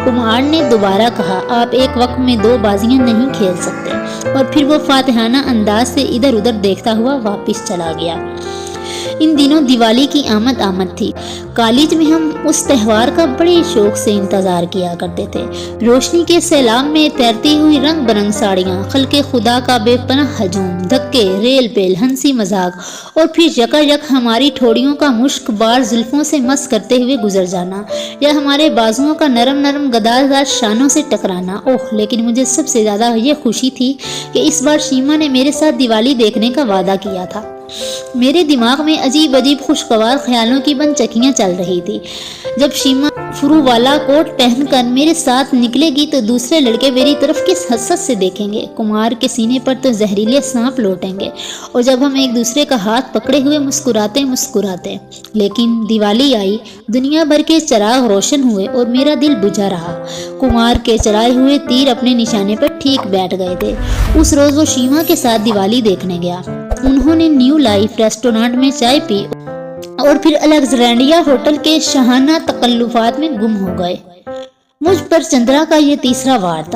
कुमार ने दोबारा कहा, आप एक वक्त में 2 बाजियां नहीं खेल सकते। और फिर वो फातिहाना अंदाज से इधर उधर देखता हुआ वापस चला गया। इन दिनों दिवाली की आमद थी। कॉलेज में हम उस त्यौहार का बड़े शौक से इंतजार किया करते थे। रोशनी के सैलाब में तैरती हुई रंग बरंग साड़ियाँ, खल्के खुदा का बेपनाह हजूम, धक्के, रेल पेल, हंसी मजाक और फिर यकायक हमारी ठोड़ियों का मुश्क बार जुल्फों से मस करते हुए गुजर जाना, या हमारे बाजुओं का नरम नरम गदारदार शानों से टकराना। ओह, लेकिन मुझे सबसे ज्यादा ये खुशी थी कि इस बार शीमा ने मेरे साथ दिवाली देखने का वादा किया था। मेरे दिमाग में अजीब अजीब खुशगवार ख्यालों की बनचकियां चल रही थी। जब शीमा फ्रू वाला कोट पहनकर मेरे साथ निकलेगी तो दूसरे लड़के मेरी तरफ किस हसरत से देखेंगे। कुमार के सीने पर तो जहरीले सांप लौटेंगे। और जब हम एक दूसरे का हाथ पकड़े हुए मुस्कुराते मुस्कुराते। लेकिन दिवाली आई, दुनिया भर के चिराग रोशन हुए और मेरा दिल बुझा रहा। कुमार के चलाए हुए तीर अपने निशाने पर ठीक बैठ गए थे। उस रोज वो शीमा के साथ दिवाली देखने गया। उन्होंने न्यू लाइफ रेस्टोरेंट में चाय पी और फिर अलेक्जेंड्रिया होटल के शाहाना तकल्लुफात में गुम हो गए। मुझ पर चंद्रा का ये तीसरा वार था।